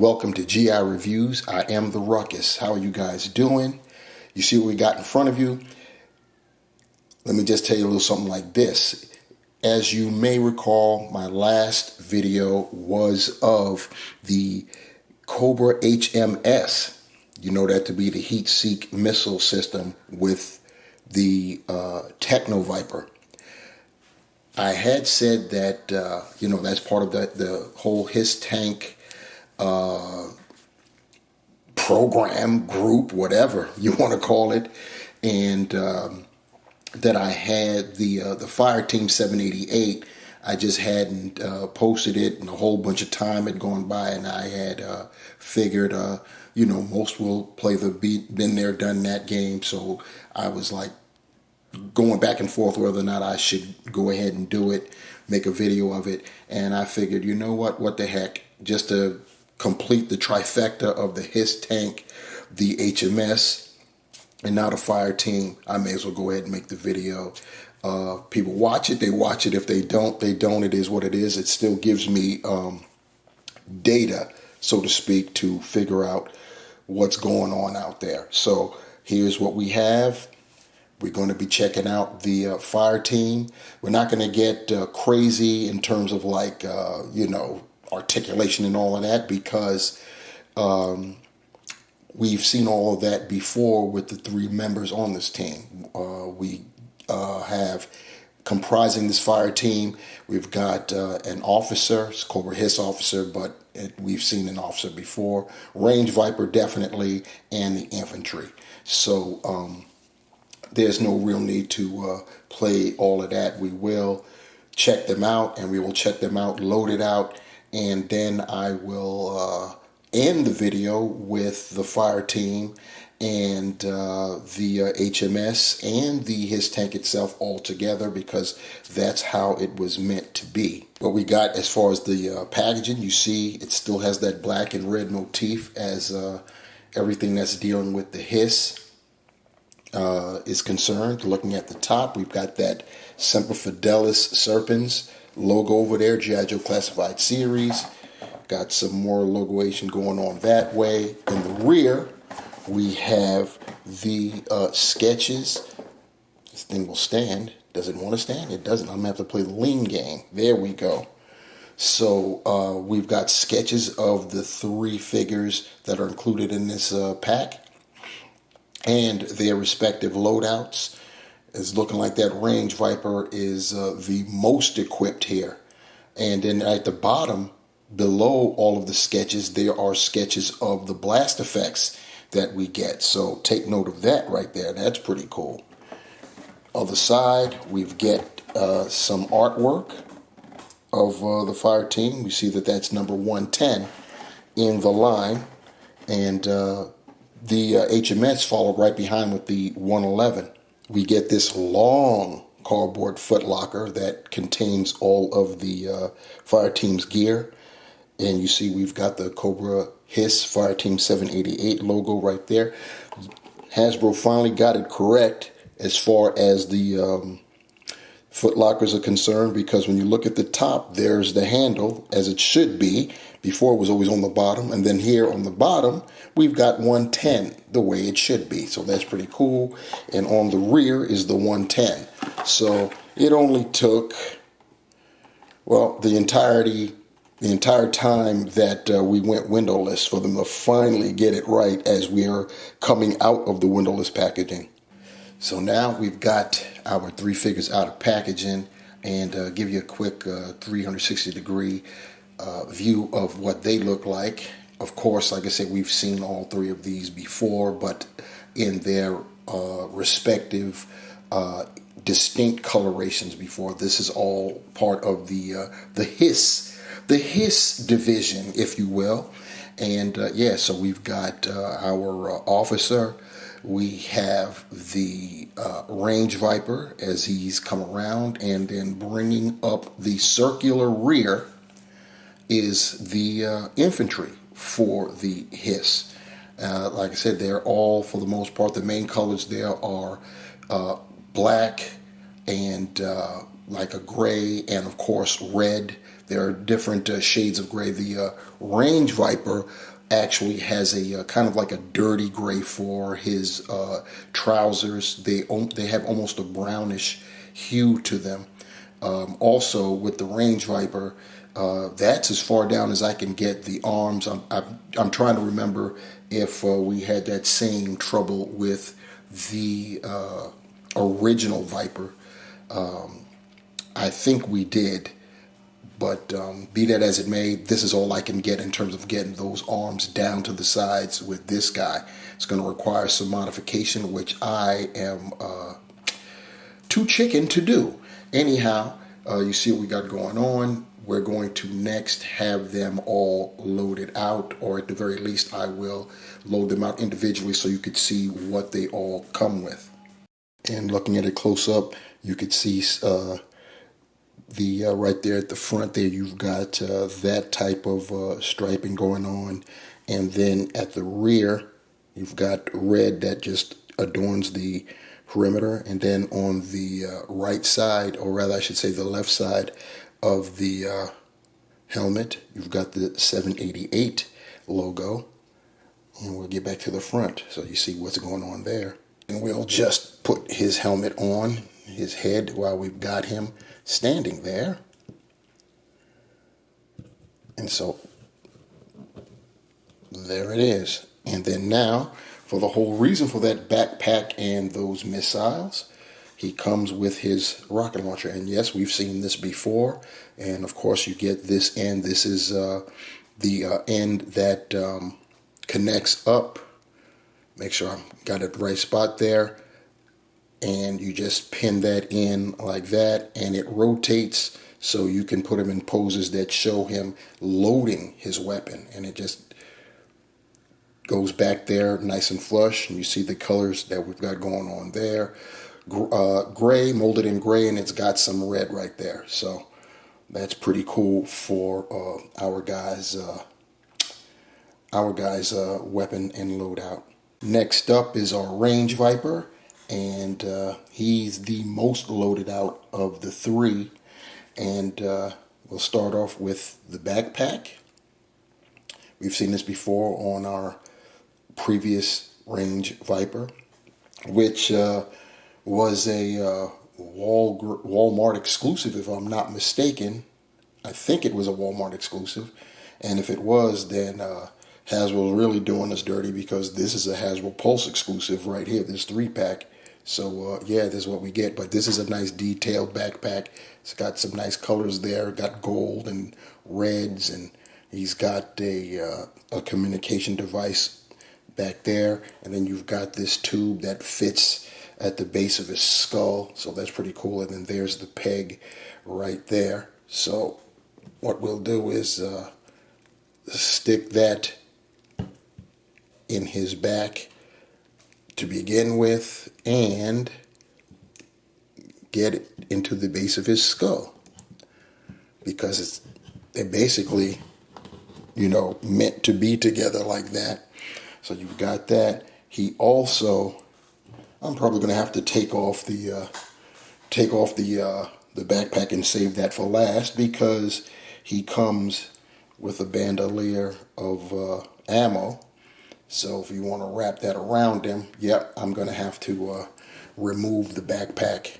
welcome to GI Reviews. I am the Ruckus. How are you guys doing? You see what we got in front of you? Let me just tell you a little something like this. As you may recall, my last video was of the Cobra HMS. You know that to be the heat-seek missile system with the Techno Viper. I had said that, that's part of the whole H.I.S.S tank program, group, whatever you want to call it, and that I had the Fireteam 788. I just hadn't posted it, and a whole bunch of time had gone by, and I had figured, most will play the beat, been there, done that game, so I was like going back and forth whether or not I should go ahead and do it, make a video of it, and I figured, you know what the heck, just to complete the trifecta of the H.I.S.S tank, the HMS, and now the fire team, I may as well go ahead and make the video. People watch it, they watch it. If they don't, they don't. It is what it is. It still gives me data, so to speak, to figure out what's going on out there. So here's what we have. We're going to be checking out the fire team. We're not going to get crazy in terms of like, articulation and all of that, because we've seen all of that before with the three members on this team. We have, comprising this fire team, we've got an officer, it's Cobra H.I.S.S officer, but we've seen an officer before, range Viper definitely, and the infantry. So there's no real need to play all of that. We will check them out, and we will check them out loaded out, and then I will end the video with the fire team and the HMS and the H.I.S.S tank itself all together, because that's how it was meant to be. What we got as far as the packaging, you see it still has that black and red motif as everything that's dealing with the H.I.S.S is concerned. Looking at the top, we've got that Semper Fidelis Serpens logo over there, G.I. Joe Classified Series. Got some more logoation going on that way. In the rear, we have the sketches. This thing will stand. Does it want to stand? It doesn't. I'm going to have to play the lean game. There we go. So we've got sketches of the three figures that are included in this pack and their respective loadouts. It's looking like that range Viper is the most equipped here. And then at the bottom, below all of the sketches, there are sketches of the blast effects that we get. So take note of that right there. That's pretty cool. Other side, we've get some artwork of the fire team. We see that that's number 110 in the line. And the HMS followed right behind with the 111. We get this long cardboard footlocker that contains all of the fire team's gear. And you see we've got the Cobra H.I.S.S Fire Team 788 logo right there. Hasbro finally got it correct as far as the footlockers are concerned, because when you look at the top, there's the handle as it should be. Before it was always on the bottom, and then here on the bottom we've got 110 the way it should be. So that's pretty cool. And on the rear is the 110. So it only took, well, the entire time that we went windowless for them to finally get it right as we are coming out of the windowless packaging. So now we've got our three figures out of packaging, and give you a quick 360-degree view of what they look like. Of course, like I said, we've seen all three of these before, but in their respective distinct colorations before. This is all part of the H.I.S.S division, if you will. And so we've got our officer. We have the range Viper as he's come around, and then bringing up the circular rear is the infantry for the H.I.S.S. Like I said, they're all, for the most part, the main colors there are black and like a gray, and of course red. There are different shades of gray. The Range Viper actually has a kind of like a dirty gray for his trousers. They have almost a brownish hue to them. Also, with the Range Viper, that's as far down as I can get the arms. I'm trying to remember if we had that same trouble with the original Viper. I think we did, but be that as it may, this is all I can get in terms of getting those arms down to the sides with this guy. It's going to require some modification, which I am too chicken to do. Anyhow, you see what we got going on. We're going to next have them all loaded out, or at the very least I will load them out individually so you could see what they all come with. And looking at it close up, you could see the right there at the front there, you've got that type of striping going on. And then at the rear, you've got red that just adorns the perimeter. And then on the right side, or rather I should say the left side of the helmet, you've got the 788 logo. And we'll get back to the front so you see what's going on there. And we'll just put his helmet on his head while we've got him standing there. And so there it is. And then now, for the whole reason for that backpack and those missiles, he comes with his rocket launcher. And yes, we've seen this before. And of course, you get this end. This is the end that connects up. Make sure I've got it the right spot there. And you just pin that in like that, and it rotates so you can put him in poses that show him loading his weapon. And it just goes back there nice and flush. And you see the colors that we've got going on there. Gray, molded in gray, and it's got some red right there. So that's pretty cool for our guys' weapon and loadout. Next up is our Range Viper, and he's the most loaded out of the three. And we'll start off with the backpack. We've seen this before on our previous Range Viper, which was a Walmart exclusive, if I'm not mistaken. I think it was a Walmart exclusive, and if it was, then Hasbro's really doing us dirty, because this is a Hasbro Pulse exclusive right here, this 3-pack. So yeah, this is what we get. But this is a nice detailed backpack. It's got some nice colors there. Got gold and reds, and he's got a communication device back there. And then you've got this tube that fits at the base of his skull. So that's pretty cool. And then there's the peg right there. So what we'll do is stick that in his back to begin with, and get it into the base of his skull, because they're basically, meant to be together like that. So you've got that. He also, I'm probably going to have to take off the backpack and save that for last, because he comes with a bandolier of ammo. So if you want to wrap that around him, yep, I'm going to have to remove the backpack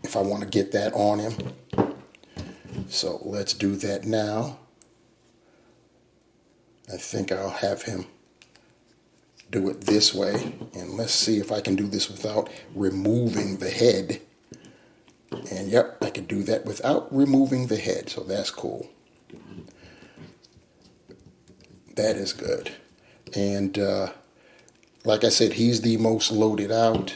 if I want to get that on him. So let's do that now. I think I'll have him do it this way. And let's see if I can do this without removing the head. And yep, I can do that without removing the head. So that's cool. That is good. And like I said, he's the most loaded out.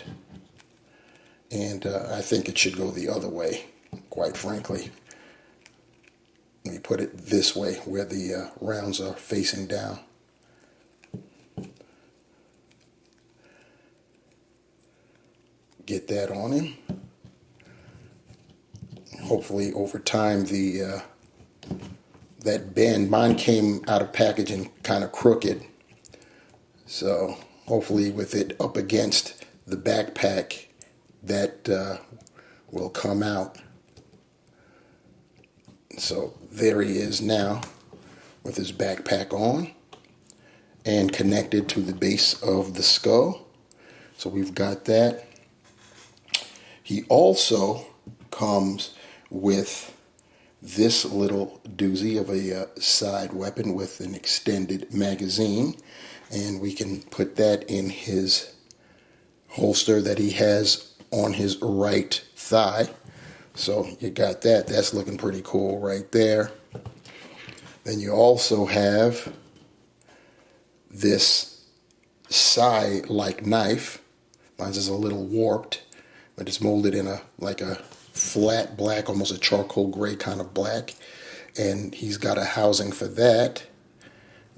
And I think it should go the other way, quite frankly. Let me put it this way, where the rounds are facing down. Get that on him. Hopefully over time that bend, mine came out of packaging kind of crooked, so hopefully with it up against the backpack, that will come out. So there he is now with his backpack on and connected to the base of the skull. So we've got that. He also comes with this little doozy of a side weapon with an extended magazine, and we can put that in his holster that he has on his right thigh. So you got that. That's looking pretty cool right there. Then you also have this sai-like knife. Mine's is a little warped, but it's molded in a flat black, almost a charcoal gray kind of black. And he's got a housing for that.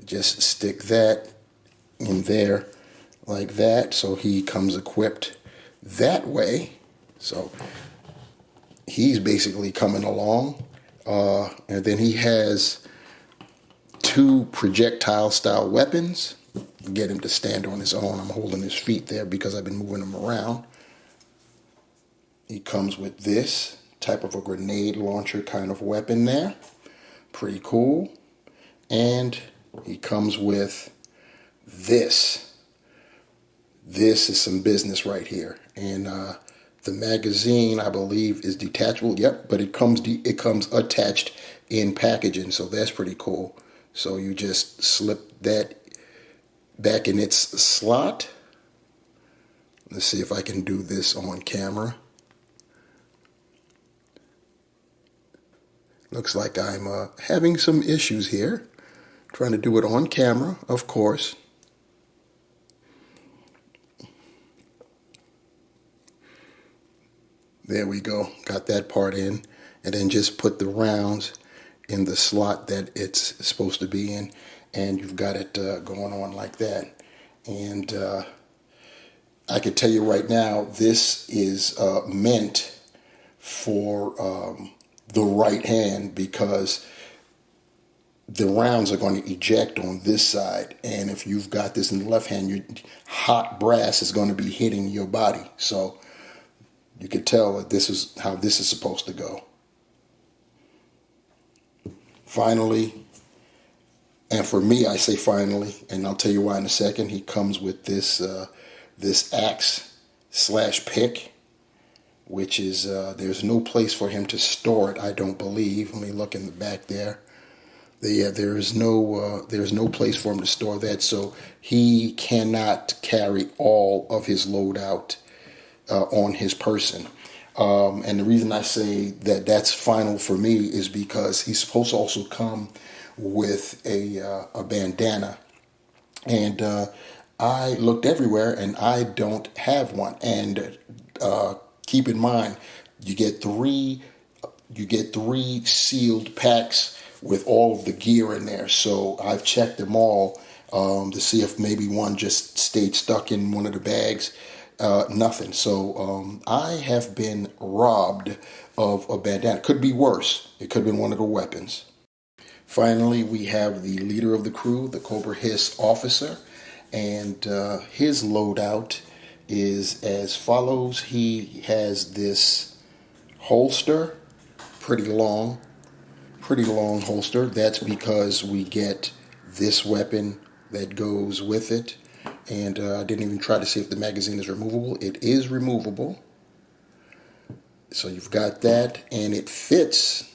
Just stick that in there like that. So he comes equipped that way. So he's basically coming along. And then he has two projectile style weapons. Get him to stand on his own. I'm holding his feet there because I've been moving him around. He comes with this type of a grenade launcher kind of weapon there. Pretty cool. And he comes with this. This is some business right here. And the magazine, I believe, is detachable. Yep, but it comes attached in packaging, so that's pretty cool. So you just slip that back in its slot. Let's see if I can do this on camera. Looks like I'm having some issues here. Trying to do it on camera, of course. There we go. Got that part in. And then just put the rounds in the slot that it's supposed to be in. And you've got it going on like that. And I can tell you right now, this is meant for the right hand, because the rounds are going to eject on this side, and if you've got this in the left hand, your hot brass is going to be hitting your body. So you can tell that this is how this is supposed to go. Finally, and for me, I say finally, and I'll tell you why in a second, he comes with this this axe / pick, which is there's no place for him to store it, I don't believe. Let me look in the back there. There's no place for him to store that, so he cannot carry all of his loadout on his person. And the reason I say that that's final for me is because he's supposed to also come with a bandana, and I looked everywhere and I don't have one. And keep in mind, you get three sealed packs with all of the gear in there. So I've checked them all to see if maybe one just stayed stuck in one of the bags. Nothing. So I have been robbed of a bandana. Could be worse. It could have been one of the weapons. Finally, we have the leader of the crew, the Cobra H.I.S.S officer, and his loadout is as follows. He has this holster, pretty long holster. That's because we get this weapon that goes with it. And I didn't even try to see if the magazine is removable. It is removable. So you've got that, and it fits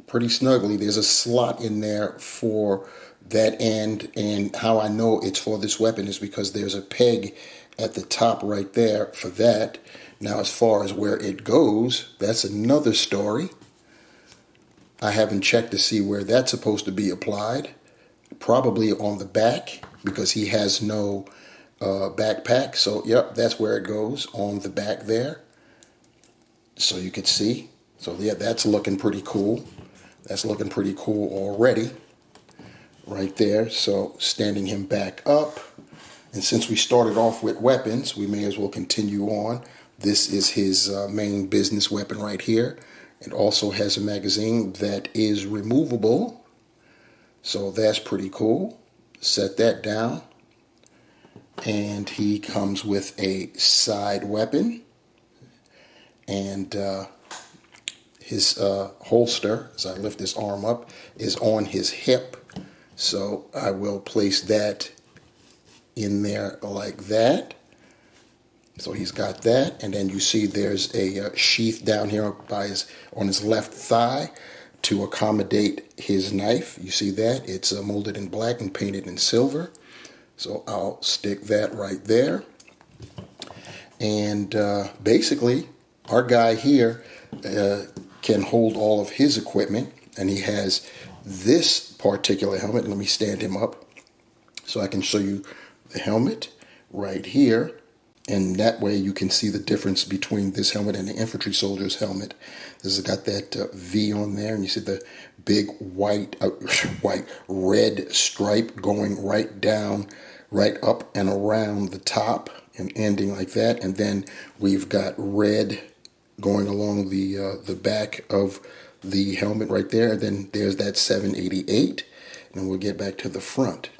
pretty snugly. There's a slot in there for that end, and how I know it's for this weapon is because there's a peg at the top right there for that. Now, as far as where it goes, that's another story. I haven't checked to see where that's supposed to be applied. Probably on the back, because he has no backpack. So, yep, that's where it goes, on the back there. So you can see. So, yeah, that's looking pretty cool. That's looking pretty cool already. Right there. So, standing him back up. And since we started off with weapons, we may as well continue on. This is his main business weapon right here. It also has a magazine that is removable. So that's pretty cool. Set that down. And he comes with a side weapon. And his holster, as I lift this arm up, is on his hip. So I will place that in there like that. So he's got that, and then you see there's a sheath down here on his left thigh to accommodate his knife. You see that? It's molded in black and painted in silver. So I'll stick that right there. And basically, our guy here can hold all of his equipment, and he has this particular helmet. Let me stand him up so I can show you the helmet right here. And that way you can see the difference between this helmet and the infantry soldier's helmet. This has got that V on there, and you see the big red stripe going right down, right up and around the top and ending like that. And then we've got red going along the back of the helmet right there. And then there's that 788, and we'll get back to the front.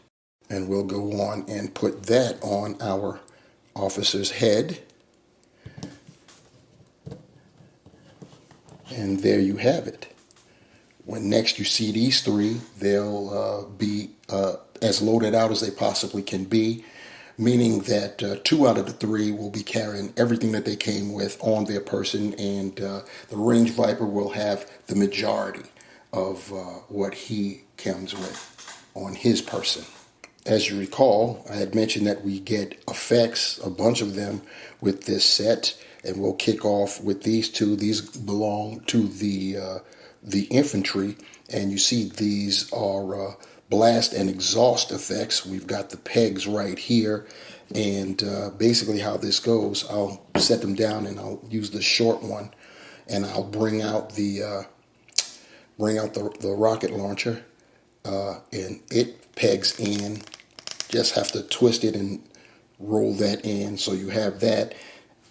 And we'll go on and put that on our officer's head. And there you have it. When next you see these three, they'll be as loaded out as they possibly can be, meaning that 2 out of the 3 will be carrying everything that they came with on their person, and the Range Viper will have the majority of what he comes with on his person. As you recall, I had mentioned that we get effects, a bunch of them, with this set, and we'll kick off with these two. These belong to the infantry, and you see these are blast and exhaust effects. We've got the pegs right here, and basically how this goes, I'll set them down, and I'll use the short one, and I'll bring out the rocket launcher, and it pegs in. Just have to twist it and roll that in, so you have that.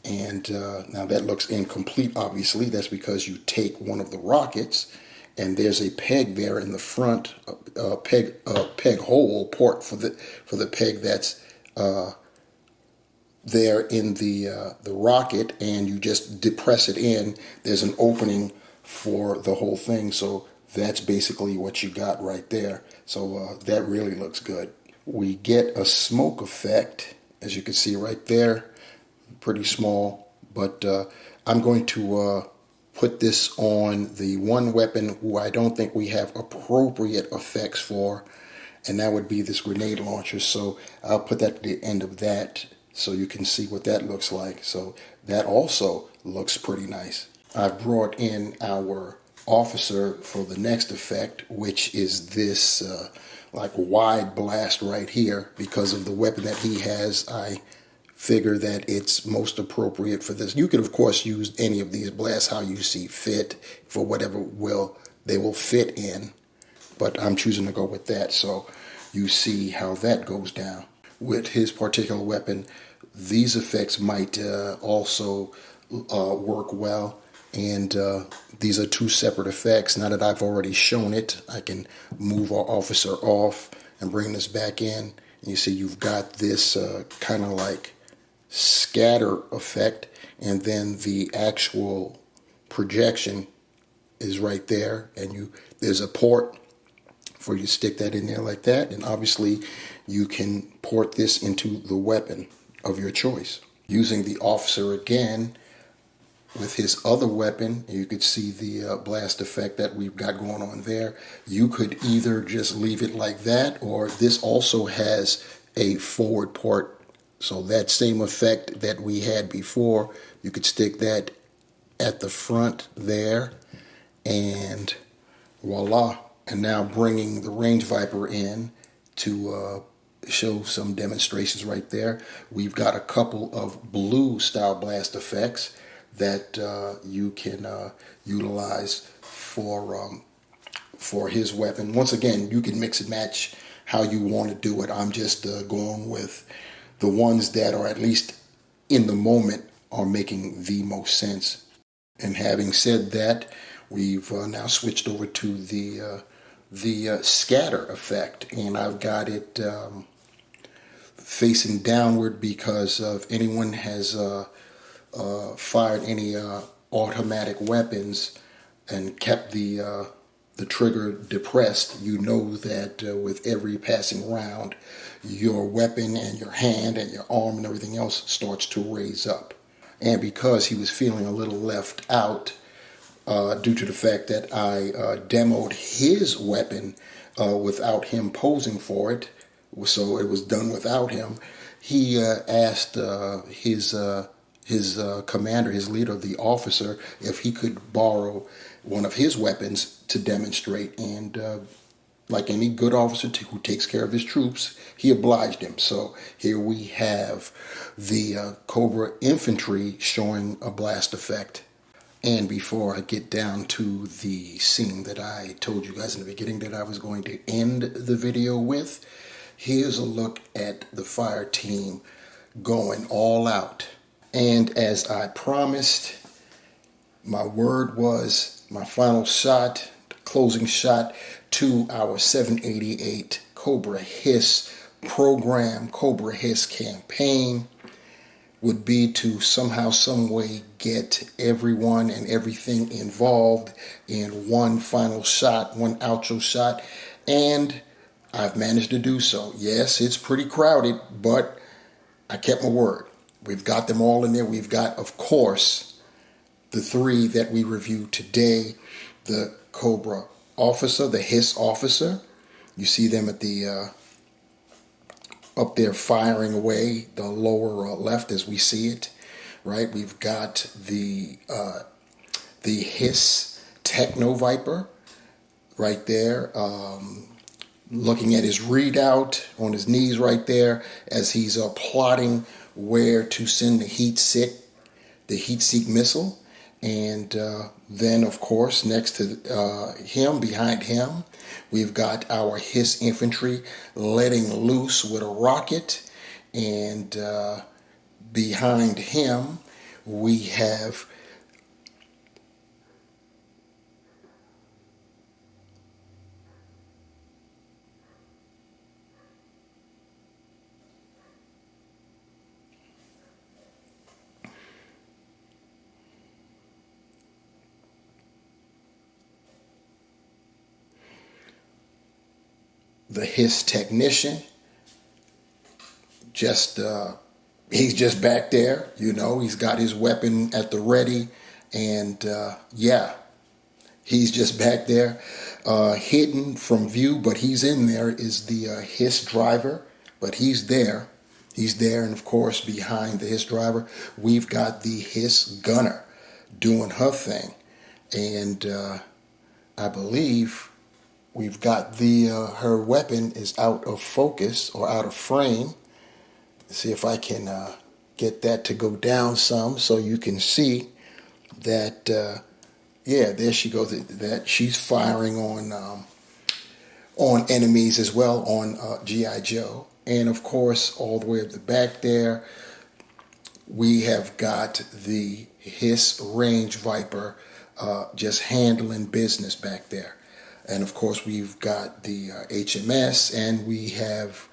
And now that looks incomplete, obviously. That's because you take one of the rockets, and there's a peg there in the front, peg hole port for the peg that's there in the rocket, and you just depress it in. There's an opening for the whole thing, so that's basically what you got right there. So that really looks good. We get a smoke effect, as you can see right there, pretty small, but I'm going to put this on the one weapon who I don't think we have appropriate effects for, and that would be this grenade launcher. So I'll put that at the end of that so you can see what that looks like. So that also looks pretty nice. I brought in our officer for the next effect, which is this like wide blast right here. Because of the weapon that he has, I figure that it's most appropriate for this. You could of course use any of these blasts how you see fit for whatever they will fit in, but I'm choosing to go with that, so you see how that goes down. With his particular weapon, these effects might also work well. And these are 2 separate effects. Now that I've already shown it, I can move our officer off and bring this back in. And you see you've got this kind of like scatter effect, and then the actual projection is right there, and there's a port for you to stick that in there like that, and obviously you can port this into the weapon of your choice. Using the officer again, with his other weapon, you could see the blast effect that we've got going on there. You could either just leave it like that, or this also has a forward port. So that same effect that we had before, you could stick that at the front there, and voila. And now bringing the Range Viper in to show some demonstrations right there. We've got a couple of blue style blast effects that you can utilize for his weapon. Once again, you can mix and match how you want to do it. I'm just going with the ones that are, at least in the moment, are making the most sense. And having said that, we've now switched over to the scatter effect, and I've got it facing downward because if anyone has fired any automatic weapons, and kept the trigger depressed, you know that with every passing round, your weapon and your hand and your arm and everything else starts to raise up. And because he was feeling a little left out, due to the fact that I demoed his weapon without him posing for it, so it was done without him, he asked his commander, his leader, the officer, if he could borrow one of his weapons to demonstrate. And like any good officer who takes care of his troops, he obliged him. So here we have the Cobra infantry showing a blast effect. And before I get down to the scene that I told you guys in the beginning that I was going to end the video with, here's a look at the fire team going all out. And as I promised, my word was my final shot, closing shot to our 788 Cobra H.I.S.S program, Cobra H.I.S.S campaign, would be to somehow, some way get everyone and everything involved in one final shot, one outro shot. And I've managed to do so. Yes, it's pretty crowded, but I kept my word. We've got them all in there. We've got, of course, the three that we reviewed today. The Cobra officer, the H.I.S.S officer. You see them at the up there firing away, the lower left as we see it, right? We've got the H.I.S.S Techno Viper right there, looking at his readout on his knees right there as he's plotting where to send the heat seek missile. And then, of course, next to him, behind him, we've got our H.I.S.S infantry letting loose with a rocket. And behind him, we have the H.I.S.S technician. He's just back there, you know, he's got his weapon at the ready, and yeah, he's just back there, hidden from view, but he's in there, is the H.I.S.S driver, but he's there, and of course, behind the H.I.S.S driver, we've got the H.I.S.S gunner doing her thing, and I believe we've got her weapon is out of focus or out of frame. Let's see if I can get that to go down some so you can see that. Yeah, there she goes. That she's firing on enemies as well, on G.I. Joe, and of course all the way at the back there we have got the H.I.S.S range Viper just handling business back there. And of course, we've got the HMS, and we have,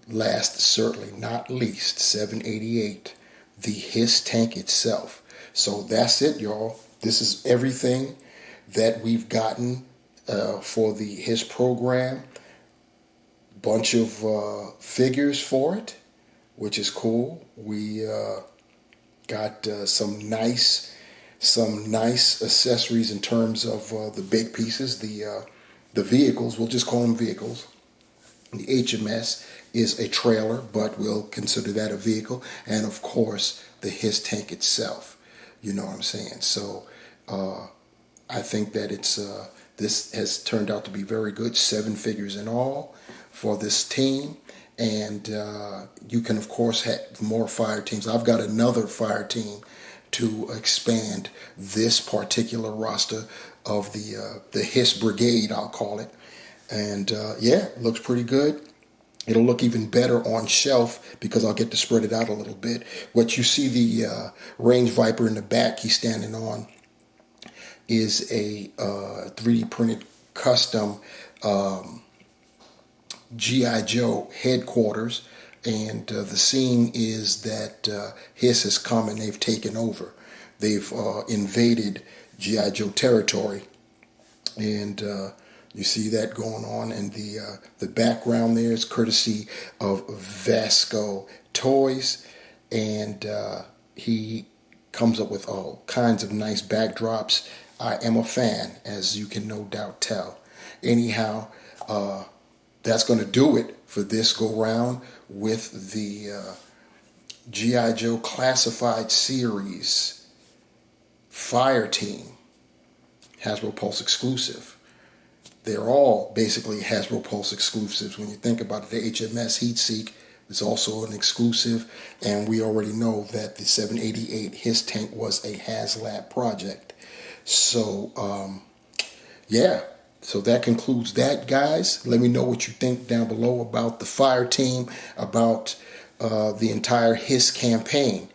last certainly not least, 788, the H.I.S.S tank itself. So that's it, y'all. This is everything that we've gotten for the H.I.S.S program. Bunch of figures for it, which is cool. We got some nice accessories in terms of the big pieces, the vehicles. We'll just call them vehicles. The HMS is a trailer, but we'll consider that a vehicle. And of course, the H.I.S.S tank itself. You know what I'm saying? So I think that this has turned out to be very good. 7 figures in all for this team. And you can, of course, have more fire teams. I've got another fire team to expand this particular roster of the H.I.S.S brigade, I'll call it. And yeah, looks pretty good. It'll look even better on shelf because I'll get to spread it out a little bit. What you see the range Viper in the back he's standing on is a 3D printed custom G.I. Joe headquarters, and the scene is that H.I.S.S has come and they've taken over. They've invaded G.I. Joe territory. And you see that going on, and the background there is courtesy of Vasco Toys, and he comes up with all kinds of nice backdrops. I am a fan, as you can no doubt tell. Anyhow, that's going to do it for this go round with the G.I. Joe Classified Series Fire Team Hasbro Pulse exclusive. They're all basically Hasbro Pulse exclusives. When you think about it, the H.I.S.S. Heat Seek is also an exclusive, and we already know that the 788 H.I.S.S tank was a HasLab project. So, yeah. So that concludes that, guys. Let me know what you think down below about the Fire Team, about the entire H.I.S.S campaign,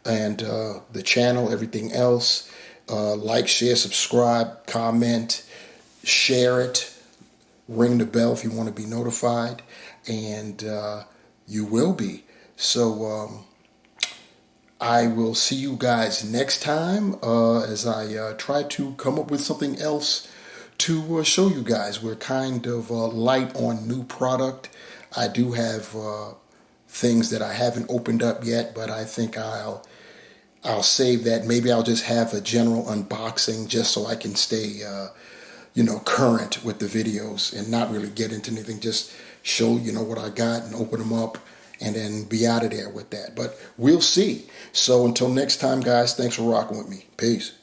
and the channel, everything else. Like, share, subscribe, comment, share it, ring the bell if you want to be notified, and you will be. So I will see you guys next time as I try to come up with something else to show you guys. We're kind of light on new product. I do have things that I haven't opened up yet, but I think I'll save that. Maybe I'll just have a general unboxing just so I can stay, current with the videos and not really get into anything. Just show, what I got and open them up and then be out of there with that. But we'll see. So until next time, guys, thanks for rocking with me. Peace.